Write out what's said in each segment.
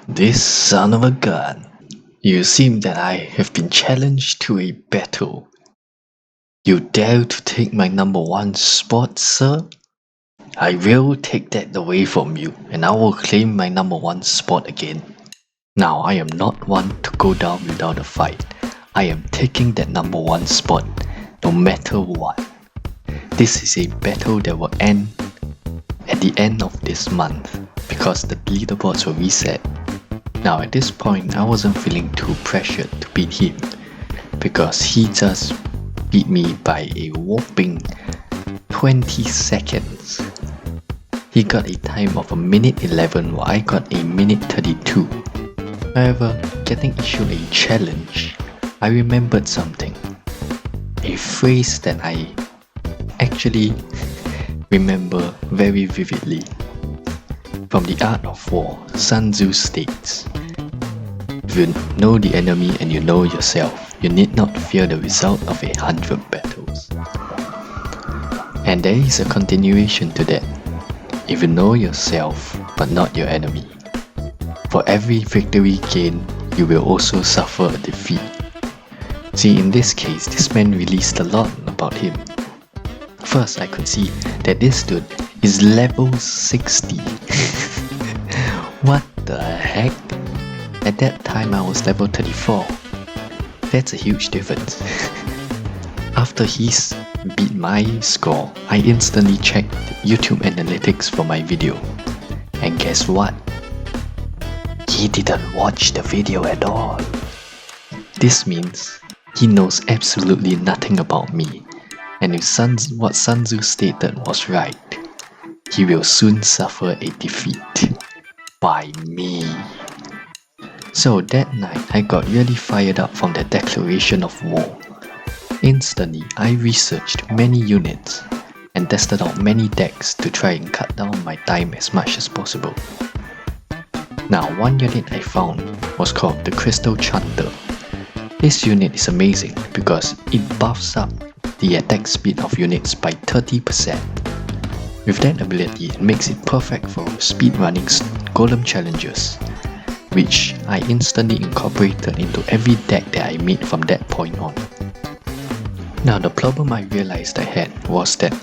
This son of a gun. You seem that I have been challenged to a battle. You dare to take my number one spot, sir? I will take that away from you, and I will claim my number one spot again. Now, I am not one to go down without a fight. I am taking that number one spot, no matter what. This is a battle that will end at the end of this month, because the leaderboards will reset. Now at this point, I wasn't feeling too pressured to beat him, because he just beat me by a whopping 20 seconds. He got a time of 1:11 while I got a 1:32. However, getting issued a challenge, I remembered something. A phrase that I actually remember very vividly. From the Art of War, Sun Tzu states, "If you know the enemy and you know yourself, you need not fear the result of 100 battles." And there is a continuation to that. If you know yourself but not your enemy, for every victory gained, you will also suffer a defeat. See, in this case, this man released a lot about him. First, I could see that this dude is level 60. What the heck? At that time I was level 34. That's a huge difference. After he beat my score, I instantly checked YouTube analytics for my video. And guess what? He didn't watch the video at all. This means he knows absolutely nothing about me. And if what Sun Tzu stated was right, he will soon suffer a defeat by me. So that night, I got really fired up from the declaration of war. Instantly, I researched many units and tested out many decks to try and cut down my time as much as possible. Now, one unit I found was called the Crystal Chanter. This unit is amazing because it buffs up the attack speed of units by 30%. With that ability, it makes it perfect for speedrunning golem challenges, which I instantly incorporated into every deck that I made from that point on. Now the problem I realized I had was that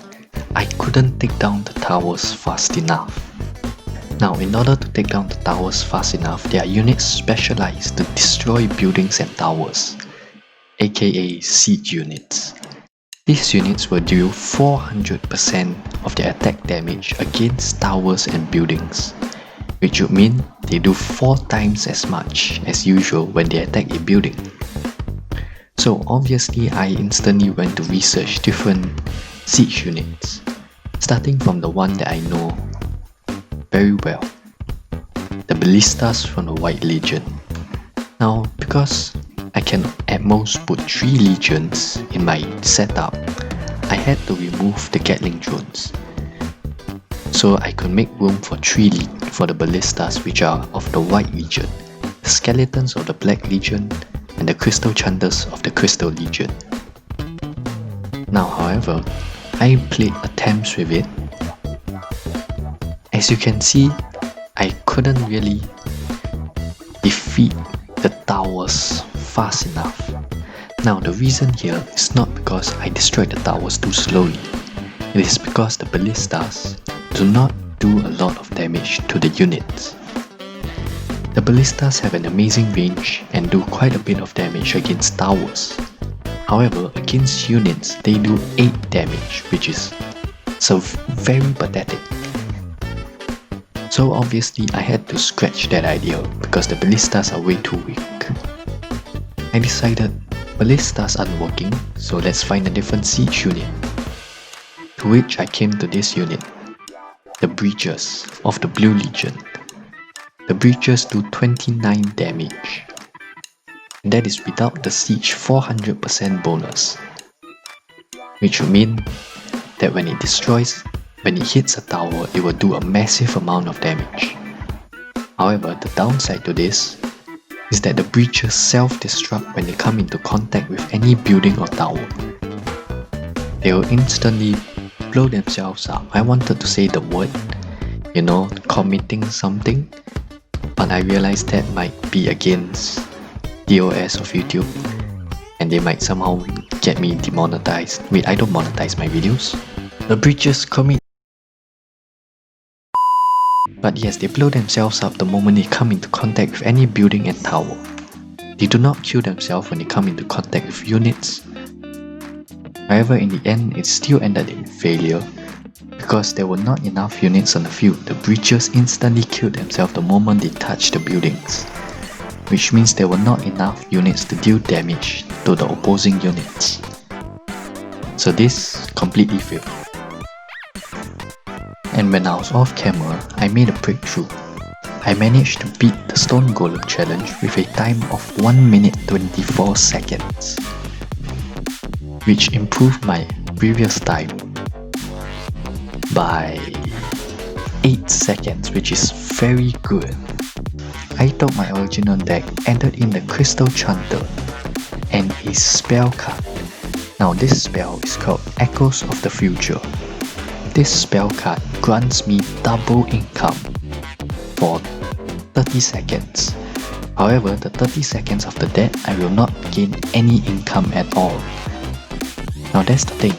I couldn't take down the towers fast enough. Now in order to take down the towers fast enough, there are units specialized to destroy buildings and towers, aka siege units. These units will deal 400% of their attack damage against towers and buildings, which would mean they do 4 times as much as usual when they attack a building. So obviously I instantly went to research different siege units, starting from the one that I know very well, the Ballistas from the White Legion. Now because I can at most put 3 legions in my setup, I had to remove the Gatling drones, so I could make room for 3 for the Ballistas, which are of the White Legion, the Skeletons of the Black Legion, and the Crystal Chanters of the Crystal Legion. Now however, I played attempts with it. As you can see, I couldn't really defeat the towers fast enough. Now the reason here is not because I destroyed the towers too slowly. It is because the Ballistas do not do a lot of damage to the units. The Ballistas have an amazing range and do quite a bit of damage against towers. However, against units they do 8 damage, which is so very pathetic. So obviously I had to scratch that idea because the Ballistas are way too weak. I decided Ballistas aren't working, so let's find a different siege unit. To which I came to this unit, the Breachers of the Blue Legion. The Breachers do 29 damage. And that is without the siege 400% bonus, which would mean that when it hits a tower, it will do a massive amount of damage. However, the downside to this is that the breachers self-destruct when they come into contact with any building or tower. They will instantly blow themselves up. I wanted to say the word, committing something, but I realized that might be against DOS of YouTube, and they might somehow get me demonetized. Wait, I don't monetize my videos. The breachers commit. But yes, they blow themselves up the moment they come into contact with any building and tower. They do not kill themselves when they come into contact with units. However, in the end, it still ended in failure. Because there were not enough units on the field, the breachers instantly killed themselves the moment they touched the buildings. Which means there were not enough units to deal damage to the opposing units. So this completely failed. And when I was off camera, I made a breakthrough. I managed to beat the Stone Golem challenge with a time of 1 minute 24 seconds, which improved my previous time by 8 seconds, which is very good. I thought my original deck added in the Crystal Chanter and a spell card. Now this spell is called Echoes of the Future. This spell card grants me double income for 30 seconds. However, the 30 seconds after that, I will not gain any income at all. Now that's the thing.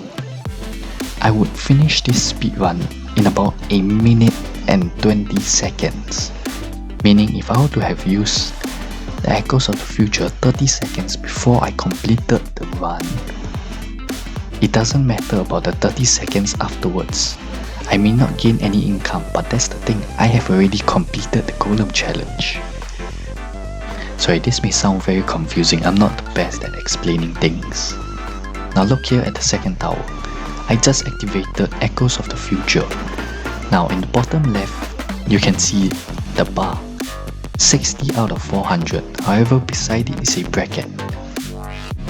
I would finish this speedrun in about 1 minute and 20 seconds. Meaning if I were to have used the Echoes of the Future 30 seconds before I completed the run, it doesn't matter about the 30 seconds afterwards. I may not gain any income, but that's the thing, I have already completed the Golem challenge. Sorry, this may sound very confusing, I'm not the best at explaining things. Now look here at the second tower. I just activated Echoes of the Future. Now in the bottom left, you can see the bar. 60 out of 400, however beside it is a bracket.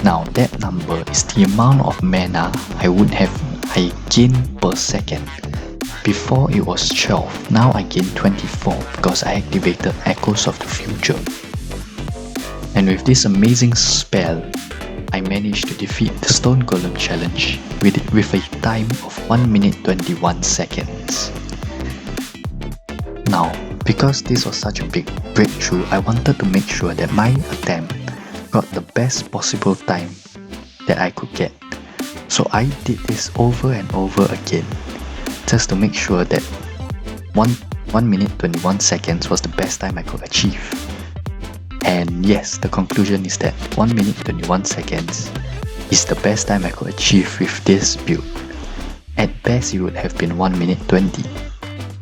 Now that number is the amount of mana I gain per second. Before it was 12, now I gain 24 because I activated Echoes of the Future. And with this amazing spell, I managed to defeat the Stone Golem challenge with a time of 1 minute 21 seconds. Now, because this was such a big breakthrough, I wanted to make sure that my attempt got the best possible time that I could get. So I did this over and over again, just to make sure that 1 minute 21 seconds was the best time I could achieve. And yes, the conclusion is that 1 minute 21 seconds is the best time I could achieve with this build. At best it would have been 1 minute 20.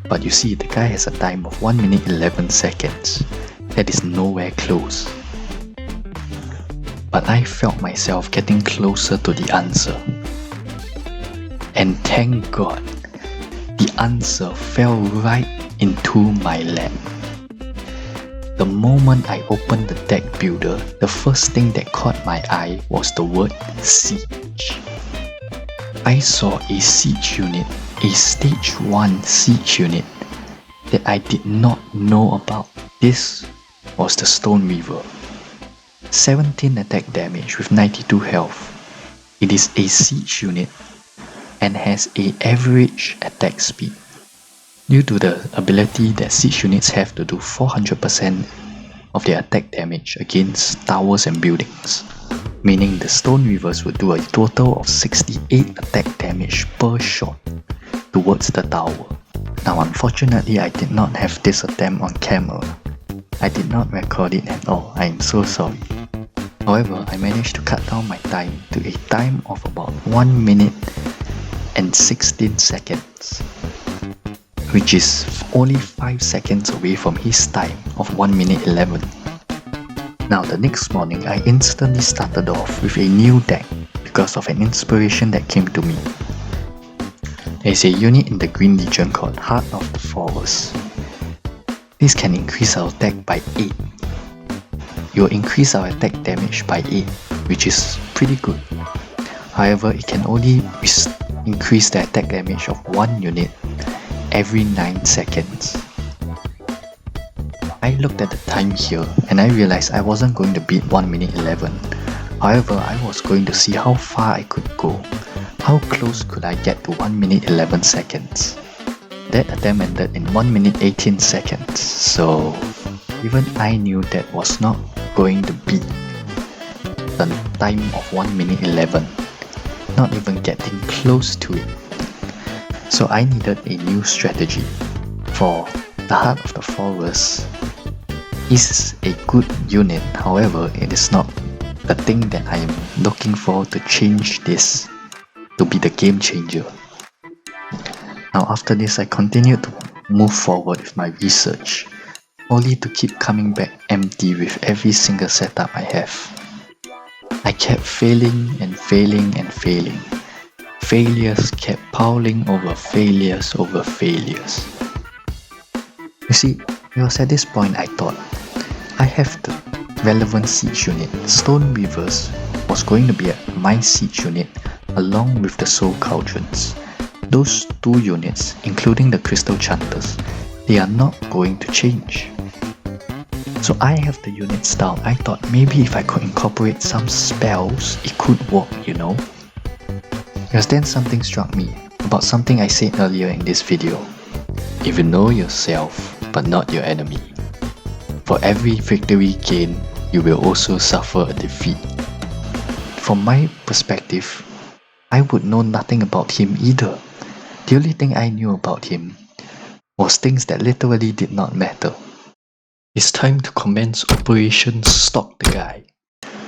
But you see, the guy has a time of 1 minute 11 seconds. That is nowhere close. But I felt myself getting closer to the answer. And thank God, the answer fell right into my lap. The moment I opened the deck builder, the first thing that caught my eye was the word siege. I saw a siege unit, a stage 1 siege unit that I did not know about. This was the Stone Weaver. 17 attack damage with 92 health. It is a siege unit and has a average attack speed. Due to the ability that siege units have to do 400% of their attack damage against towers and buildings, meaning the Stone Weavers would do a total of 68 attack damage per shot towards the tower. Now unfortunately I did not have this attempt on camera. I did not record it at all, I am so sorry. However, I managed to cut down my time to a time of about 1 minute and 16 seconds, which is only 5 seconds away from his time of 1 minute 11. Now the next morning, I instantly started off with a new deck because of an inspiration that came to me. There is a unit in the Green Legion called Heart of the Forest. This can increase our attack by 8. It will increase our attack damage by 8, which is pretty good. However, it can only increase the attack damage of one unit every 9 seconds. I looked at the time here and I realized I wasn't going to beat 1 minute 11. However, I was going to see how far I could go. How close could I get to 1 minute 11 seconds? That attempt ended in 1 minute 18 seconds, so Even I knew that was not going to beat the time of 1 minute 11, not even getting close to it. So I needed a new strategy. For the Heart of the Forest is a good unit, however, it is not the thing that I am looking for to change this to be the game changer. Now after this, I continued to move forward with my research, only to keep coming back empty with every single setup I have. I kept failing and failing and failing. Failures kept piling over failures over failures. You see, it was at this point I thought, I have the relevant siege unit. Stone Weavers was going to be my siege unit along with the Soul Cauldrons. Those two units, including the Crystal Chanters, they are not going to change. So I have the units down. I thought maybe if I could incorporate some spells, it could work, you know. Because then something struck me about something I said earlier in this video. If you know yourself, but not your enemy, for every victory gained, you will also suffer a defeat. From my perspective, I would know nothing about him either. The only thing I knew about him was things that literally did not matter. It's time to commence Operation Stalk the Guy.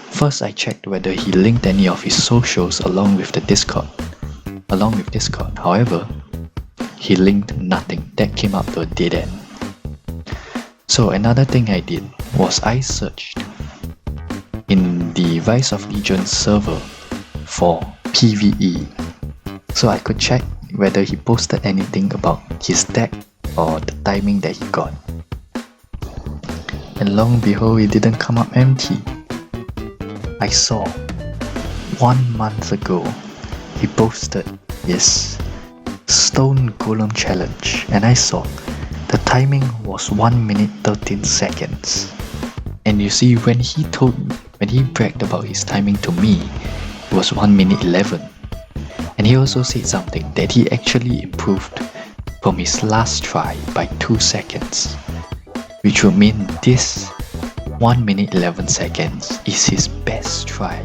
First, I checked whether he linked any of his socials along with Discord. However, he linked nothing. That came up to a dead end. So another thing I did was I searched in the Rise of Legion server for PvE, so I could check whether he posted anything about his deck or the timing that he got. And lo and behold, it didn't come up empty. I saw 1 month ago he posted his Stone Golem challenge, and I saw the timing was 1 minute 13 seconds. And you see, when he bragged about his timing to me, it was 1 minute 11. And he also said something that he actually improved from his last try by 2 seconds, which would mean this 1 minute 11 seconds is his best try.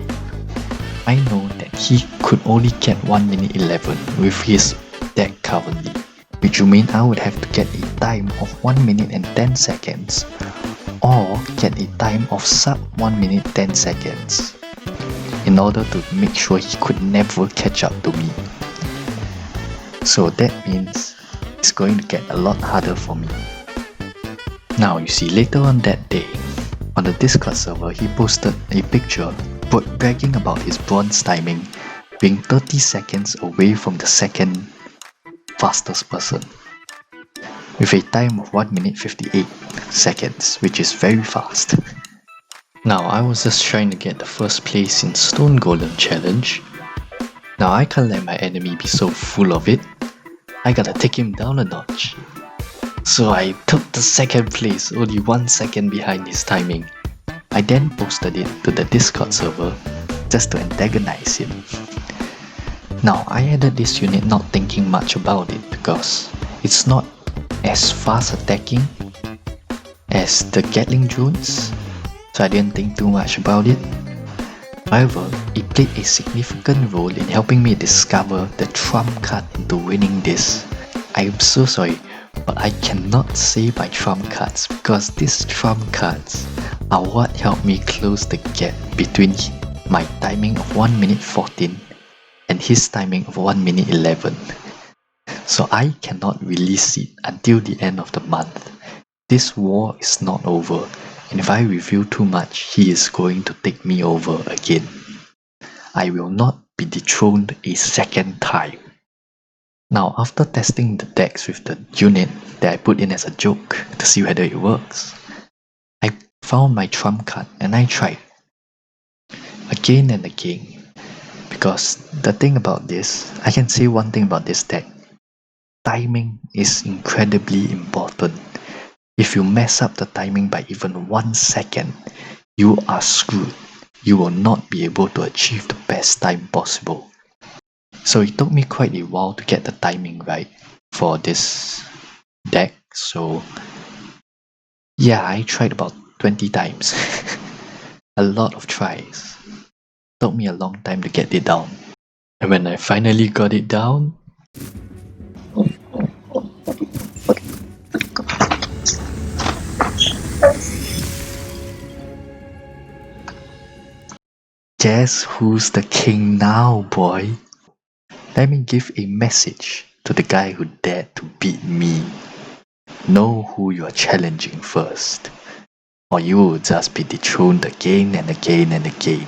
I know that he could only get 1 minute 11 with his deck currently, which would mean I would have to get a time of 1 minute and 10 seconds or get a time of sub 1 minute 10 seconds in order to make sure he could never catch up to me. So that means it's going to get a lot harder for me. Now you see, later on that day, on the Discord server, he posted a picture bragging about his bronze timing being 30 seconds away from the second fastest person, with a time of 1 minute 58 seconds, which is very fast. Now I was just trying to get the first place in Stone Golem challenge. Now I can't let my enemy be so full of it. I gotta take him down a notch. So I took the second place, only 1 second behind his timing. I then posted it to the Discord server just to antagonize him. Now I added this unit not thinking much about it because it's not as fast attacking as the Gatling drones, so I didn't think too much about it. However, it played a significant role in helping me discover the trump card into winning this. I am so sorry, but I cannot say my trump cards because these trump cards are what helped me close the gap between my timing of 1 minute 14 and his timing of 1 minute 11. So I cannot release it until the end of the month. This war is not over, and if I reveal too much, he is going to take me over again. I will not be dethroned a second time. Now, after testing the decks with the unit that I put in as a joke to see whether it works, I found my trump card and I tried again and again. Because the thing about this, I can say one thing about this deck: timing is incredibly important. If you mess up the timing by even 1 second, you are screwed. You will not be able to achieve the best time possible. So it took me quite a while to get the timing right for this deck. So Yeah, I tried about 20 times. A lot of tries. Took me a long time to get it down. And when I finally got it down, guess who's the king now, boy? Let me give a message to the guy who dared to beat me. Know who you are challenging first, or you will just be dethroned again and again and again.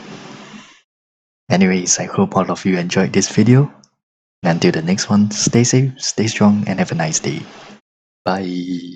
Anyways, I hope all of you enjoyed this video. Until the next one, stay safe, stay strong, and have a nice day. Bye.